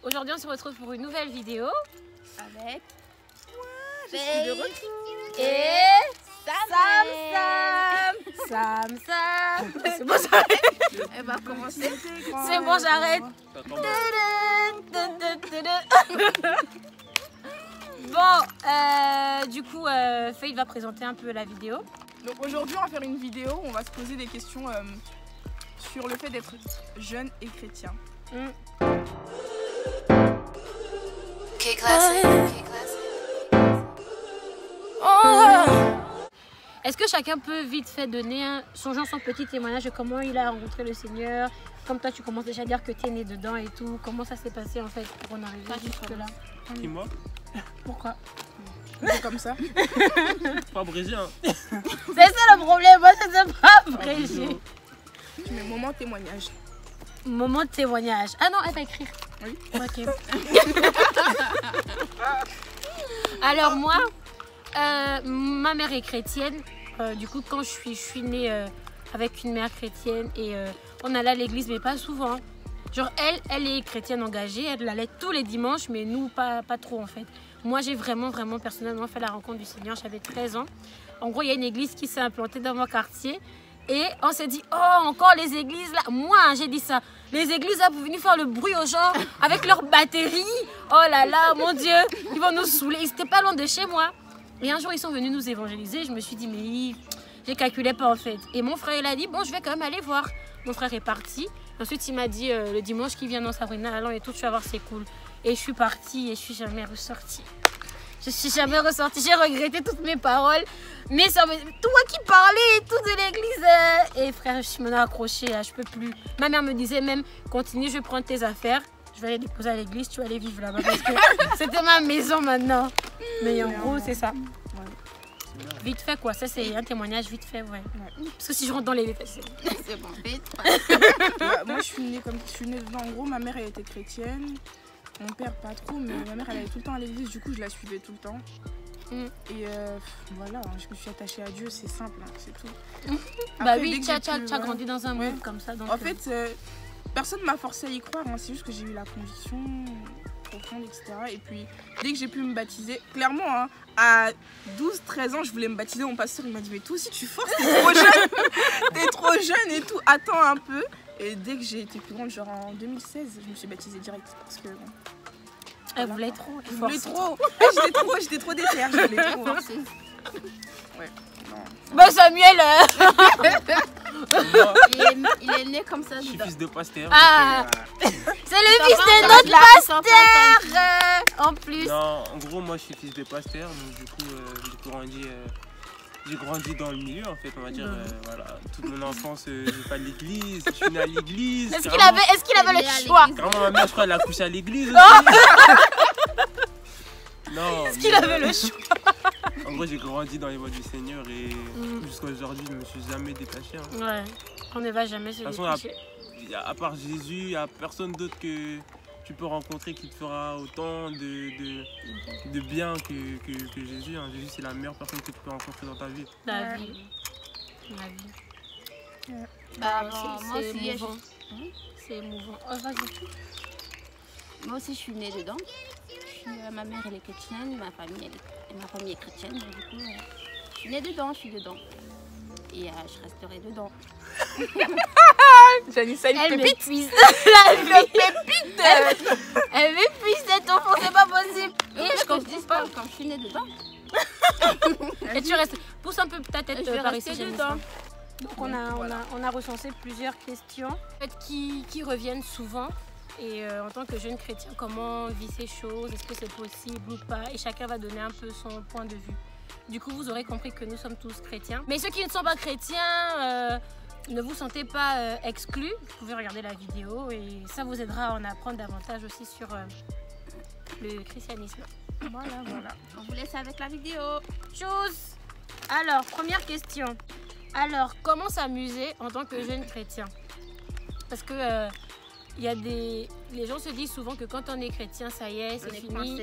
Aujourd'hui, on se retrouve pour une nouvelle vidéo avec Je suis de retour. et Sam. C'est bon, j'arrête. Elle va commencer. C'est bon, j'arrête. Bon, du coup, Faith va présenter un peu la vidéo. Donc aujourd'hui, on va faire une vidéo où on va se poser des questions sur le fait d'être jeune et chrétien. Est-ce que chacun peut vite fait donner son petit témoignage de comment il a rencontré le Seigneur? Comme toi, tu commences déjà à dire que tu es né dedans et tout. Comment ça s'est passé en fait pour en arriver jusque-là? Qui, moi? Pourquoi? C'est comme ça. Pas brésilien. C'est ça le problème, moi c'est pas abrégé. Tu mets moment témoignage. Moment de témoignage. Ah non, elle va écrire. Oui. Ok. Alors moi, ma mère est chrétienne. Du coup, quand je suis née avec une mère chrétienne et on allait à l'église, mais pas souvent. Genre elle est chrétienne engagée, elle allait tous les dimanches, mais nous pas trop en fait. Moi j'ai vraiment personnellement fait la rencontre du Seigneur, j'avais 13 ans. En gros, il y a une église qui s'est implantée dans mon quartier et on s'est dit, oh encore les églises là. Moi j'ai dit ça, les églises là pour venir faire le bruit aux gens avec leurs batteries. Oh là là, mon Dieu, ils vont nous saouler. Ils étaient pas loin de chez moi. Et un jour ils sont venus nous évangéliser, je me suis dit mais j'ai calculé pas en fait. Et mon frère il a dit bon je vais quand même aller voir. Mon frère est parti. Ensuite il m'a dit le dimanche qui vient dans Sabrina, allons et tout, tu vas voir c'est cool. Et je suis partie et je suis jamais ressortie. Je suis jamais ressortie, j'ai regretté toutes mes paroles. Mais ça, toi qui parlais et tout de l'église. Et frère, je suis maintenant accrochée, je peux plus. Ma mère me disait même continue, je vais prendre tes affaires. Je vais aller déposer à l'église, tu vas aller vivre là-bas. Parce que c'était ma maison maintenant. Mais en gros, c'est ça. Vite fait quoi, ça c'est un témoignage vite fait, ouais. Parce que si je rentre dans les détails, C'est bon, vite. Moi je suis née dedans. En gros, ma mère elle était chrétienne. Mon père pas trop, mais ma mère elle allait tout le temps à l'église, du coup je la suivais tout le temps. Et voilà, je me suis attachée à Dieu, c'est simple, hein, c'est tout. Bah Après, oui, dès tu que as grandi dans un monde Ouais. comme ça. Donc, En fait, personne m'a forcé à y croire, hein, c'est juste que j'ai eu la conviction profonde, etc. Et puis, dès que j'ai pu me baptiser, clairement, hein, à 12-13 ans, je voulais me baptiser. Mon pasteur, il m'a dit, mais toi aussi, tu forces, t'es trop jeune, t'es trop jeune et tout, attends un peu. Et dès que j'ai été plus grande, genre en 2016, je me suis baptisée direct parce que... Bon, elle voulait trop. je voulais trop. J'étais trop déterre, je voulais trop. Ouais, non. Bah Samuel Il est né comme ça. Je suis fils de pasteur. Ah. donc, c'est le fils de notre pasteur en plus. non, en gros, moi je suis fils de pasteur, donc du coup, j'ai grandi dans le milieu en fait, on va dire. Voilà, toute mon enfance, j'ai pas de l'église, je suis né à l'église. Est-ce qu'il avait le choix? Carrément, ma mère, je crois, elle a couché à l'église aussi. Non. Est-ce qu'il avait le choix? En gros, j'ai grandi dans les voies du Seigneur et jusqu'à aujourd'hui, je me suis jamais détaché. Hein. Ouais, on ne va jamais se De toute façon, à part Jésus, il n'y a personne d'autre que tu peux rencontrer qui te fera autant de bien que Jésus. Hein. Jésus, c'est la meilleure personne que tu peux rencontrer dans ta vie. La vie. La vie. Bah, moi C'est aussi, émouvant. C'est émouvant. Oh, vas-y. moi aussi, je suis née dedans. Ma mère, elle est chrétienne, ma famille est chrétienne. Donc, du coup, je suis née dedans, je suis dedans. Et je resterai dedans. Janissa, Elle pépite. m'épuise. La vie. Elle m'épuise cet enfant, c'est pas possible. Et je comprends pas. Quand je suis née dedans, Et tu restes. Pousse un peu ta tête je vais par rester ici, dedans. Donc on a recensé plusieurs questions en fait, qui reviennent souvent. Et en tant que jeune chrétien, comment vit ces choses? Est-ce que c'est possible ou pas? Et chacun va donner un peu son point de vue. Du coup, vous aurez compris que nous sommes tous chrétiens. Mais ceux qui ne sont pas chrétiens, ne vous sentez pas exclus. Vous pouvez regarder la vidéo et ça vous aidera à en apprendre davantage aussi sur le christianisme. Voilà. On vous laisse avec la vidéo. Chose. Alors, première question. Alors, comment s'amuser en tant que jeune chrétien? Parce que les gens se disent souvent que quand on est chrétien, ça y est, c'est fini.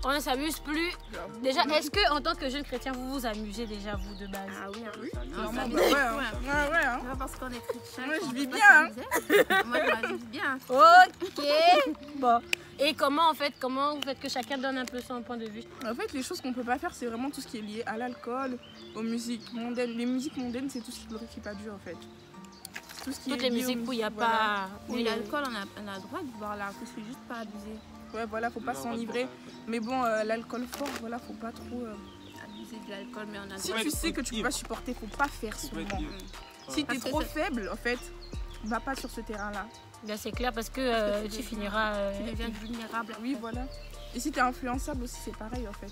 On ne s'amuse plus. Déjà, est-ce que en tant que jeune chrétien, vous vous amusez déjà vous de base? Ah oui, Oui. normal. Ouais, hein. Parce qu'on est chrétien. Moi, je vis on peut bien, hein. s'amuser. Moi, je vis bien. Ok. Bon. Et comment vous faites que chacun donne un peu son point de vue? En fait, les choses qu'on peut pas faire, c'est vraiment tout ce qui est lié à l'alcool, aux musiques mondaines. Les musiques mondaines, c'est tout ce qui glorifie pas Dieu en fait. Tout ce qui Toutes est les lié musiques aux- où il n'y a voilà. pas. Oui, l'alcool, on a le droit de boire là, faut juste pas abuser. Ouais, voilà, faut pas Non, s'enivrer. pas Mais bon, l'alcool fort, voilà, faut pas trop. Abuser de l'alcool, mais on a le Si droit. tu sais que tu peux pas supporter, faut pas faire Faut pas être seulement. libre. Si t'es Parce que trop ça- faible, en fait, va pas sur ce terrain-là. Là, c'est clair parce que Parce que tu tu finiras. Tu deviens vulnérable. Oui, voilà. Et si t'es influençable aussi, c'est pareil en fait.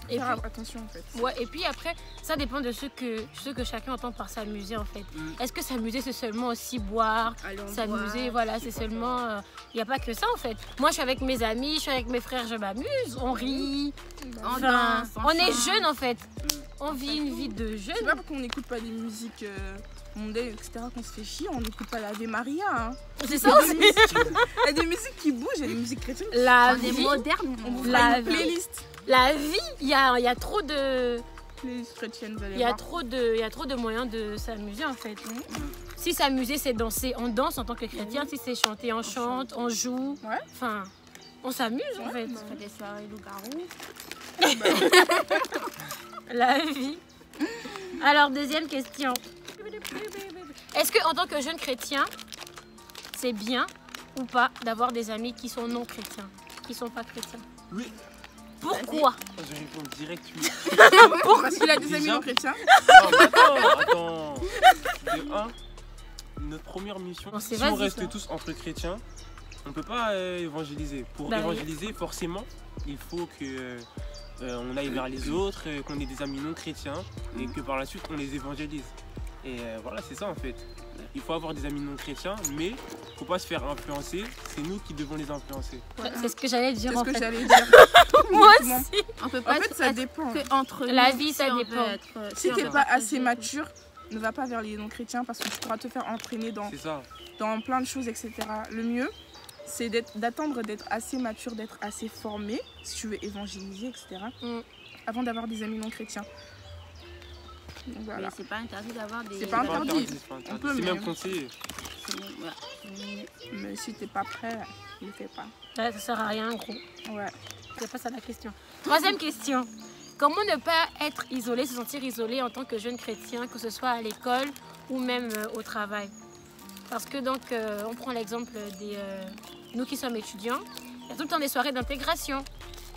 Et Faire puis, attention en fait. ouais, et puis après, ça dépend de ce que chacun entend par s'amuser en fait. Est-ce que s'amuser c'est seulement aussi boire, s'amuser, voilà, c'est seulement. Il n'y a pas que ça en fait. Moi je suis avec mes amis, je suis avec mes frères, je m'amuse, on rit. On Enfin, danse, on est chante. jeune en fait. On vit une vie de C'est jeune. pas parce qu'on n'écoute pas des musiques mondaines, etc., qu'on se fait chier, on n'écoute pas l'Ave Maria. Hein. C'est ça aussi. Il y a des musiques qui bougent, il y a des musiques chrétiennes. La On est vie, moderne. On vous La fera une vie. playlist. la vie, il y a trop de. Playlist chrétienne, vous allez Il y a voir. trop de moyens de s'amuser en fait. Si s'amuser c'est danser, on danse en tant que chrétien. Si c'est chanter, on chante, on joue. Ouais. Enfin, on s'amuse en fait. On fait des soirées loup-garou. La vie. Alors, deuxième question. Est-ce que en tant que jeune chrétien, c'est bien ou pas d'avoir des amis qui sont non chrétiens, qui sont pas chrétiens? Oui. Pourquoi? Je réponds direct oui. Parce qu'il a des amis Déjà non chrétiens. Non, mais attends. De un, notre première mission, Bon, c'est si on vas-y, reste ça. tous entre chrétiens, on peut pas évangéliser. Pour Bah, évangéliser, forcément, il faut que on aille vers les autres, qu'on ait des amis non chrétiens et que par la suite on les évangélise. Et voilà, c'est ça en fait. Il faut avoir des amis non chrétiens, mais faut pas se faire influencer. C'est nous qui devons les influencer. Ouais, c'est ce que j'allais C'est dire ce en que fait. j'allais dire. Moi Exactement. aussi. On peut En pas fait, ça être dépend. que entre La nous, vie, ça si on dépend. veut être- Si on t'es veut pas être assez jeune. mature, ne va pas vers les non chrétiens parce que tu pourras te faire entraîner dans C'est ça. plein de choses, etc. Le mieux, c'est d'attendre d'être assez mature, d'être assez formé, si tu veux évangéliser, etc. Mm. Avant d'avoir des amis non chrétiens. Donc voilà. Mais c'est pas interdit d'avoir des. C'est pas interdit. C'est pas interdit. On peut, C'est mais- même conseillé. Voilà. Mais si t'es pas prêt, ne le fais pas. Ouais, ça sert à rien, gros. Ouais. C'est pas ça la question. Troisième question. Comment ne pas être isolé, se sentir isolé en tant que jeune chrétien, que ce soit à l'école ou même au travail? Parce que donc, on prend l'exemple des nous qui sommes étudiants, il y a tout le temps des soirées d'intégration.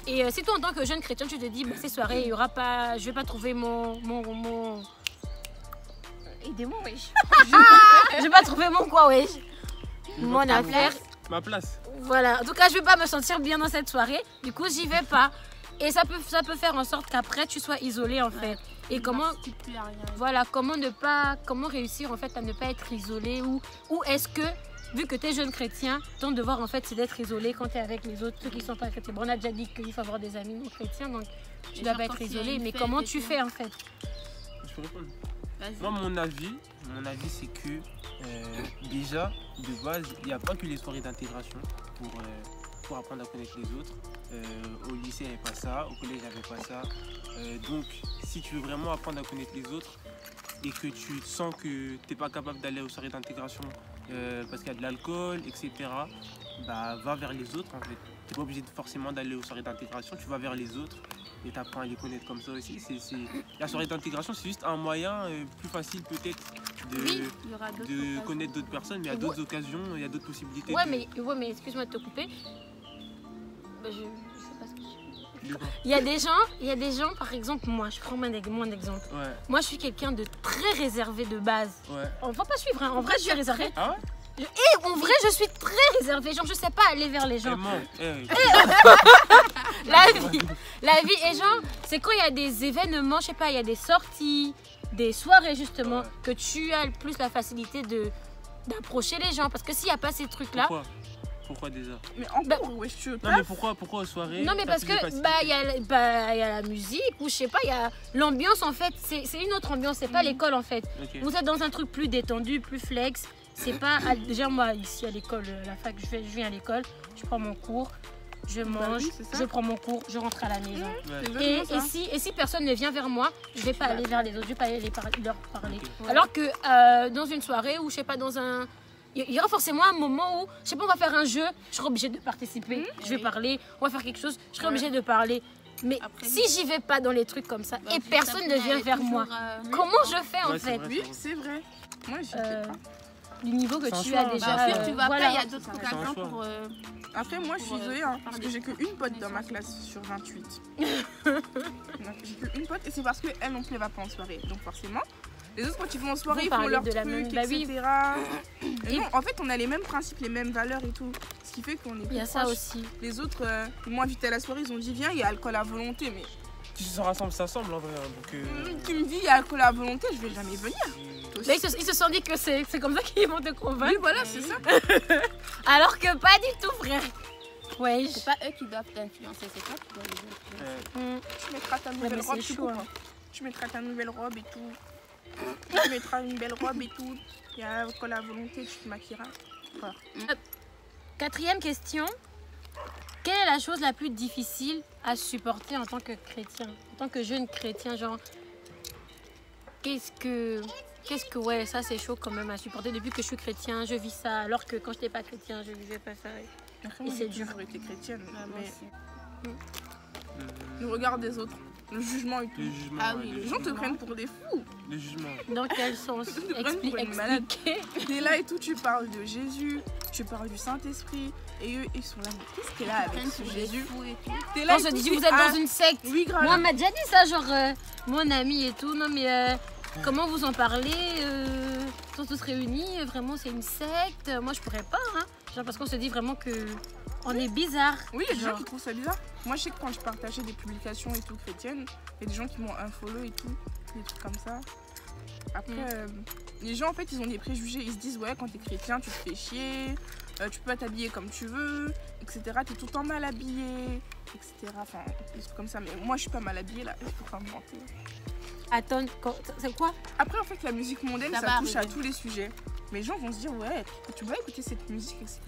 Et si toi en tant que jeune chrétien, tu te dis, bah, ces soirées, il y aura pas, je vais pas trouver mon aidez-moi, wesh. Je vais pas trouver mon quoi, wesh. Mon affaire. Ma place. Voilà, en tout cas, je vais pas me sentir bien dans cette soirée. Du coup, j'y vais pas. Et ça peut faire en sorte qu'après, tu sois isolé en fait. Et comment, Plus à rien. voilà, comment réussir en fait à ne pas être isolé ou est-ce que, vu que tu es jeune chrétien, ton devoir en fait c'est d'être isolé quand tu es avec les autres, ceux qui sont pas chrétiens. Bon, on a déjà dit qu'il faut avoir des amis non chrétiens, donc tu Et dois genre, pas quand être il y a isolé. une Mais fête comment et tu tout. fais en fait? Je peux répondre. Vas-y. Moi, mon avis c'est que déjà, de base, il n'y a pas que les soirées d'intégration pour apprendre à connaître les autres. Au lycée, il n'y avait pas ça. Au collège, il n'y avait pas ça. Donc, si tu veux vraiment apprendre à connaître les autres et que tu sens que tu n'es pas capable d'aller aux soirées d'intégration parce qu'il y a de l'alcool, etc., bah, va vers les autres en fait. Tu n'es pas obligé forcément d'aller aux soirées d'intégration, tu vas vers les autres. Et tu apprends à les connaître comme ça aussi. La soirée d'intégration, c'est juste un moyen plus facile peut-être Oui, il y aura d'autres de occasions. connaître d'autres personnes, mais il y a d'autres occasions, il y a d'autres possibilités. Ouais, mais excuse-moi de te couper. Bah, je sais pas ce que tu... de... Il y a des gens, par exemple, moi, je prends mon exemple. Ouais, Moi, je suis quelqu'un de très réservé de base. ouais. On va pas suivre, hein. En vrai, je suis réservée. Ah ouais? Et en vrai, je suis très réservée. Genre, je sais pas aller vers les gens. La vie est genre, c'est quand il y a des événements, je sais pas, il y a des sorties, des soirées justement, Ouais. que tu as le plus la facilité d'approcher les gens. Parce que s'il n'y a pas ces trucs-là, Pourquoi déjà? Mais en Bah, cours, wesh, tu Non, mais pourquoi aux soirées? non mais t'as parce plus de que facilité? il y a la musique ou je sais pas, il y a l'ambiance en fait, c'est une autre ambiance, c'est pas l'école en fait. Ok. Vous êtes dans un truc plus détendu, plus flex. C'est pas déjà moi ici à l'école, la fac, je viens à l'école, je prends mon cours, je mange, oui, c'est ça. je prends mon cours, je rentre à la maison. Ouais. Et, Exactement ça. si personne ne vient vers moi, je vais pas aller vers les autres, je vais pas aller leur parler. Ok. Alors que dans une soirée ou je sais pas dans il y aura forcément un moment où, je sais pas, on va faire un jeu, je serai obligée de participer, je vais parler, on va faire quelque chose, je serai obligée de parler. Mais Après, si j'y vais pas dans les trucs comme ça bah, et juste personne après, ne vient elle est vers moi, toujours, comment je fais en Ouais, c'est fait vrai. Oui, c'est vrai. Moi, j'y Euh, vais pas. Du niveau que C'est un tu choix, as hein. déjà. Bah, au pire, tu vas voilà. pas, il y a d'autres C'est un occasions choix. pour. Après, moi, je suis pour, désolée, hein, parce que parler. j'ai qu'une pote dans ma classe sur 28. Donc, j'ai qu'une pote, et c'est parce qu'elle non plus, elle va pas en soirée. Donc, forcément, les autres, quand ils vont en soirée, Vous ils font parlez leur de la truc, même- etc. bah oui. Et non, en fait, on a les mêmes principes, les mêmes valeurs et tout. Ce qui fait qu'on est Il y a plus ça proches. aussi. Les autres, ils m'ont invité à la soirée, ils ont dit, viens, il y a alcool à volonté. Mais Si ça rassemble, ça semble en vrai. Hein, donc, tu me dis, il y a alcool à volonté, je vais jamais venir. Toi Là, aussi. ils se sont dit que c'est comme ça qu'ils vont te Oui, convaincre. voilà, c'est ça. Alors que pas du tout, frère. Ouais. C'est pas eux qui doivent t'influencer, c'est toi qui dois les influencer. Tu mettras ta nouvelle mais robe, c'est tu chaud, coupes, hein. hein. Tu mettras ta nouvelle robe et tout. Tu mettras une belle robe et tout. Il y a alcool à volonté, tu te maquilleras. Quatrième question. Quelle est la chose la plus difficile à supporter en tant que chrétien, en tant que jeune chrétien, genre qu'est-ce que ouais, ça c'est chaud quand même à supporter depuis que je suis chrétien, je vis ça alors que quand je n'étais pas chrétien, je vivais pas ça. Après, Et moi, c'est j'ai dur. toujours été chrétienne. Moi Mais aussi. le regard des autres, le jugement et tout. le jugement. Ah ouais, oui, le Les gens te jugement. prennent pour des fous. Le jugement. Dans quel sens Ils te prennent pour une malade. Expliquer. T'es là et tout, tu parles de Jésus, tu parles du Saint-Esprit. Et eux, ils sont là, mais qu'est-ce qu'il a avec Prennent ce pour des Jésus? fous et tout. T'es là On et se tout, dit tu vous fais, êtes ah, dans une secte. Oui, grave. Moi on m'a déjà dit ça, genre mon ami et tout, non mais comment vous en parlez ils sont tous réunis, vraiment c'est une secte. Moi je pourrais pas, hein. Genre, parce qu'on se dit vraiment que on est bizarre. Oui, il y a des gens Genre. qui trouvent ça bizarre. Moi, je sais que quand je partageais des publications et tout chrétiennes, il y a des gens qui m'ont unfollow et tout, des trucs comme ça. Après, les gens, en fait, ils ont des préjugés. Ils se disent, ouais, quand t'es chrétien, tu te fais chier, tu peux pas t'habiller comme tu veux, etc. T'es tout le temps mal habillé, etc. Enfin, des trucs comme ça. Mais moi, je suis pas mal habillée, là. Il faut pas me mentir. Attends, c'est quoi? Après, en fait, la musique mondaine, Ça ça va touche à arriver. tous les sujets. Mais les gens vont se dire, ouais, tu vas écouter cette musique, etc.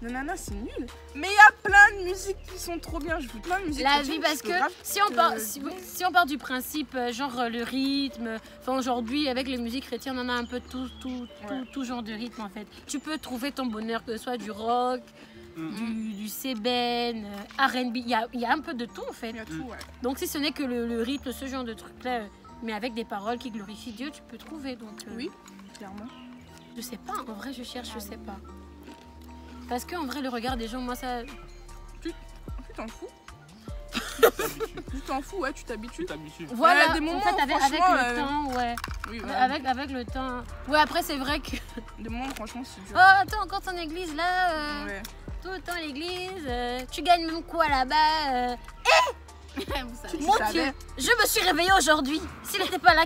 Nanana, c'est nul. Mais il y a plein de musiques qui sont trop bien. Je veux plein de musiques La chrétiennes vie, qui parce sont que grave. si on part du principe, genre le rythme, enfin aujourd'hui avec les musiques chrétiennes, on en a un peu tout genre de rythme en fait. Tu peux trouver ton bonheur, que ce soit du rock, du sébène, R&B, il y a un peu de tout en fait. Il y a tout, ouais. Donc si ce n'est que le rythme, ce genre de truc là, mais avec des paroles qui glorifient Dieu, tu peux trouver. Donc Oui, clairement. je sais pas, en vrai je cherche, je sais pas. Parce que en vrai le regard des gens, moi ça, Tu t'en fous. Tu t'en fous, ouais, tu t'habitues. Tu t'habitues. voilà, des en moments fait où, avec franchement, le temps, ouais. Oui, voilà. Avec le temps. Ouais, après, c'est vrai que. Des moments, franchement, c'est dur. Oh, attends, encore ton église là. Ouais. Tout le temps l'église. Tu gagnes même quoi là-bas Vous savez. Mon savais. Dieu, je me suis réveillée aujourd'hui. S'il n'était pas là,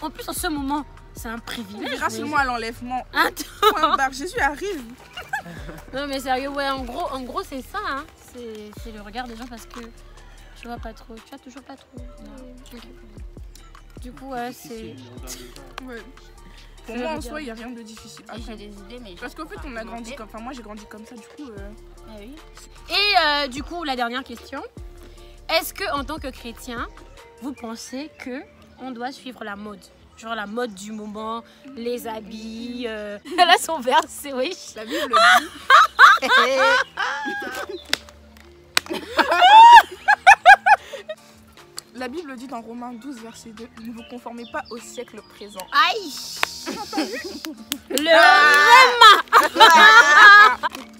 en plus en ce moment, c'est un privilège. Grâce mais- moi à l'enlèvement. Attends. Point barre, Jésus arrive. Non, mais sérieux, ouais, en gros c'est ça. Hein. C'est le regard des gens parce que je vois pas trop. Tu vois toujours pas trop. Ok. Du coup, ouais, c'est. difficile, le regard des gens. Ouais. Pour Ça moi, veut en dire- soi, il n'y a rien de difficile. J'ai Après, des idées, mais parce qu'en fait, on a grandi comme. Enfin, moi, j'ai grandi comme ça, du coup. Ah oui. Et du coup, la dernière question. Est-ce que en tant que chrétien, vous pensez que on doit suivre la mode? Genre la mode du moment, les habits. Elle a son verset, oui. La Bible dit. La Bible dit dans Romains 12, verset 2, ne vous conformez pas au siècle présent. Aïe. Le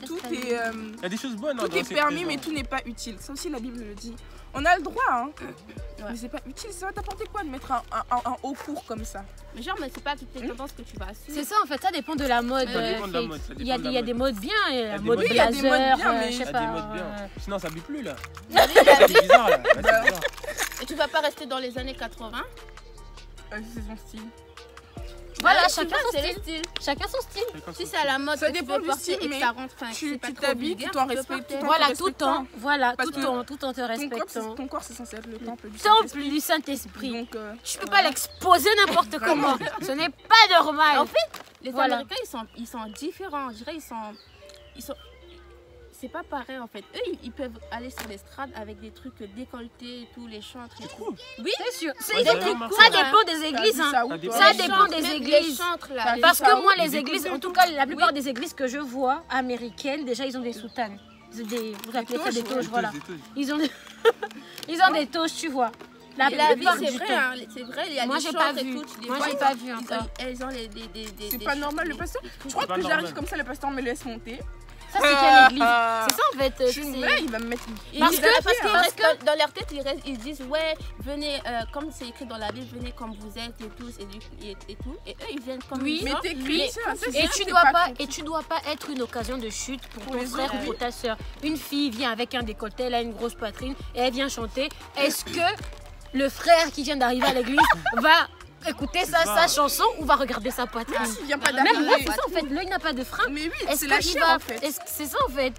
Tout est, Il y a des choses bonnes. hein, tout dans est cette permis, mais maison. tout n'est pas utile. Ça aussi, la Bible le dit. On a le droit, hein. Ouais. Mais c'est pas utile. Ça va t'apporter quoi de mettre un haut cours comme ça? Mais genre, mais c'est pas toutes les tendances que tu vas suivre. C'est ça en fait, ça dépend de la mode. Ça dépend de la fait- mode, ça il y a, dépend de il la y a mode. des modes bien et la des mode modes bien. Oui, il y a des modes blazer, bien, mais je Il y sais a pas. des modes bien. Sinon, ça s'habille plus là. La vie, la vie. C'est bizarre là. Là, c'est bizarre. Et tu vas pas rester dans les années 80. C'est son style. Voilà, Ouais, tu chacun vois, son c'est le style. style. Chacun son style. Chacun Si son c'est à la mode, Ça que tu dépend veux du porter style, et que mais ça rentre, enfin, que tu c'est pas trop t'habilles vulgaire, tout en tu peux respectant. porter. Voilà, te tout respectant. en, voilà, Parce tout que en te Ton corps, respectant. ton corps, c'est censé être le temple du Temple Saint-Esprit. du Saint-Esprit. Donc, Je peux pas l'exposer n'importe comment. Ce n'est pas normal. En fait, les Voilà. Américains, ils sont différents. Je dirais, ils sont... c'est pas pareil en fait. Eux, ils peuvent aller sur l'estrade avec des trucs décolletés et tout, les chantres et tout. Oui, C'est sûr. Ouais, Ça c'est vraiment dépend des églises. T'as dit Hein. ça où, Ça toi Ça les dépend chantres, des même églises. Les chantres là. T'as dit Parce ça que où moi, Les les églises, décolletés. en tout cas, la plupart des églises que je vois américaines, déjà, ils ont des soutanes. Vous appelez ça des toges, toges, voilà. Des toges. Ils ont des toges, tu vois. La vie, plupart c'est du vrai, temps. hein, c'est vrai. Il y a Moi, des j'ai chantres pas et vu. tout, tu les Moi, vois, j'ai ils pas ont- vu ils ont- encore. Elles ont C'est pas normal, le pasteur. Je crois pas que normal. j'arrive comme ça, le pasteur me laisse monter. Ça, c'est quelle église? C'est ça, en fait. Je suis une vraie, il va me mettre. Parce que- dans leur tête, ils disent ouais, venez, comme c'est écrit dans la Bible, venez comme vous êtes et tous et tout. Et eux, ils viennent comme Oui. ils Mais sont. t'es Mais- chrétien, c'est Et ça, tu c'est dois pas pas, ton- et tu dois pas être une occasion de chute pour ton les frère autres, ou pour ta soeur. Une fille vient avec un décolleté, elle a une grosse poitrine et elle vient chanter. Est-ce que le frère qui vient d'arriver à l'église va écouter sa chanson ou va regarder sa poitrine? Il vient pas Même moi, d'arriver. c'est ça en fait. L'œil n'a pas de frein. Mais oui, Est-ce c'est la qu'il chair va en fait. C'est ça en fait.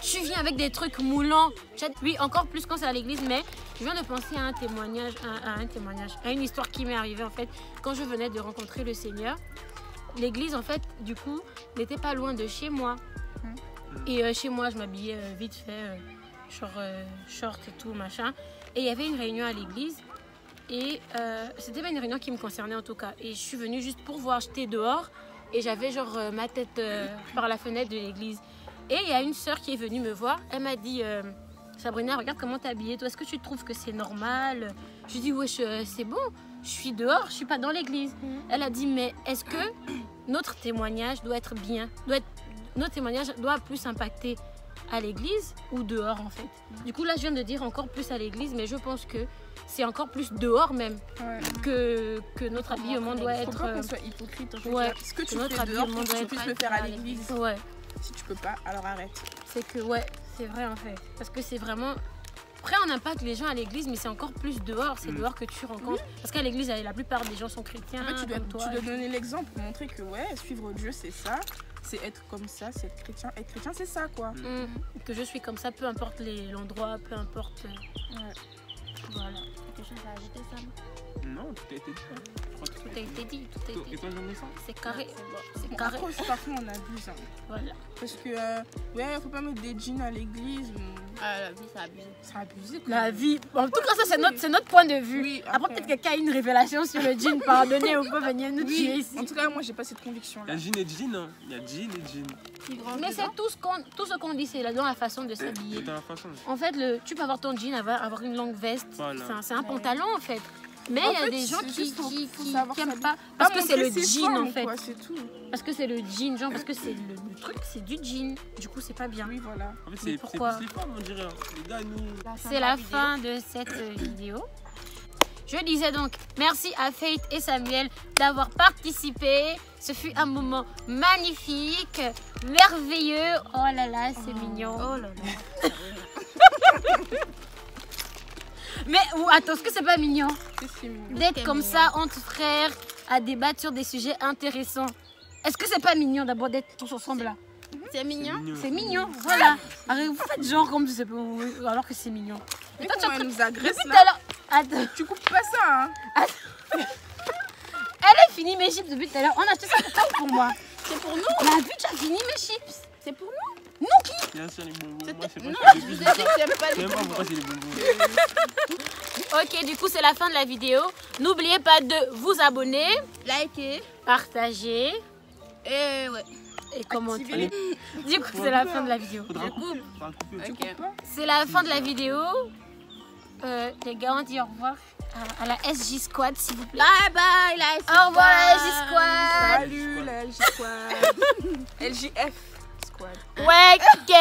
Tu viens avec des trucs moulants. Oui, encore plus quand c'est à l'église, mais je viens de penser à un témoignage, à une histoire qui m'est arrivée en fait quand je venais de rencontrer le Seigneur. L'église en fait, du coup, n'était pas loin de chez moi. Et chez moi, je m'habillais vite fait, short et tout, machin. Et il y avait une réunion à l'église. Et c'était pas une réunion qui me concernait en tout cas. Et je suis venue juste pour voir, j'étais dehors. Et j'avais genre ma tête par la fenêtre de l'église. Et il y a une sœur qui est venue me voir. Elle m'a dit Sabrina, regarde comment t'es habillée. Toi, est-ce que tu trouves que c'est normal? Je lui ai dit wesh, c'est bon. Je suis dehors, je suis pas dans l'église. Elle a dit mais est-ce que notre témoignage doit être bien? Notre témoignage doit plus impacter à l'église ou dehors en fait? Du coup là, je viens de dire encore plus à l'église, mais je pense que c'est encore plus dehors même Ouais. que notre habillement doit Faut être. pas qu'on soit hypocrite en fait. ouais. Ce que tu Notre fais dehors, habillement faut que doit tu être puisses le faire à l'église. Ouais. Si tu peux pas, alors arrête. C'est que ouais, c'est vrai en fait. Parce que c'est vraiment. Après, on impacte les gens à l'église, mais c'est encore plus dehors. C'est dehors que tu rencontres. Parce qu'à l'église, la plupart des gens sont chrétiens. En fait, tu comme toi. dois donner l'exemple, montrer que ouais, suivre Dieu, c'est ça. C'est être comme ça, c'est être chrétien. Être chrétien, c'est ça quoi. Que je suis comme ça, peu importe l'endroit, peu importe. Ouais. Voilà. Quelque chose à ajouter, Sam? Non, tout a été dit. Hein. Je crois que Tout a été dit, tout a été Et dit. toi, j'en ai ça. C'est carré. C'est Bon, carré. après aussi, parfois on abuse. Hein. Voilà. Parce que ouais, faut pas mettre des jeans à l'église. Ah, la vie, c'est abusé. C'est abusé. quoi. La vie. En tout cas, ça, c'est notre point de vue. Oui, Après, après. peut-être quelqu'un a une révélation sur le jean. Pardonnez, on peut venir nous tuer Oui, ici. en tout cas, moi j'ai pas cette conviction Il y là. a jean et jean. Hein. Il y a jean et jean. Plus grand, Mais plus c'est grand. tout ce qu'on dit, c'est là dans la façon de s'habiller. C'est dans la façon. En fait, tu peux avoir ton jean, avoir une longue veste. Voilà. C'est un pantalon en fait. Mais En il y a fait, des gens c'est qui juste faut qui savoir aiment s'habiller. pas. Parce Pas que c'est le montrer ses jean en formes, fait. quoi, c'est tout. Parce que c'est le jean, genre, parce que c'est le truc, c'est du jean. Du coup, c'est pas bien. Oui, voilà. En fait, Mais c'est pourquoi plus les femmes, on dirait. Hein. Les gars, nous. C'est la fin de cette vidéo. Je disais donc merci à Faith et Samuel d'avoir participé. Ce fut un moment magnifique, merveilleux. Oh là là, c'est mignon. Oh là là. Mais attends, est-ce que c'est pas mignon Qu'est-ce qui me- d'être comme ça entre frères à débattre sur des sujets intéressants? Est-ce que c'est pas mignon d'abord d'être tous ensemble là? C'est mignon. C'est mignon, voilà. Alors, vous faites genre comme c'est pas alors que c'est mignon. Mais toi, tu comment elle nous agresse Depuis tout là à l'heure. Attends, Tu coupes pas ça, hein. elle a fini mes chips depuis tout à l'heure. On a acheté ça pour toi ou pour moi? C'est pour nous. La vie, tu as fini mes chips. C'est pour nous. Nous qui? Bien sûr, les bonbons. Moi, je sais pas. Non, Je je vous ai dit sais que j'aime pas même les pas bonbons. pourquoi c'est les bonbons. Ok, du coup, c'est la fin de la vidéo. N'oubliez pas de vous abonner, Liker. partager Et ouais. et commenter. Activez Du coup, c'est la fin de la vidéo. Faudra couper. Faudra couper. Ok. C'est la fin de la vidéo. Les gars, on dit au revoir à la SJ Squad, s'il vous plaît. Bye bye, la Au revoir, la SJ Squad. Salut la LJ Squad. LJF Squad. Ouais, ok.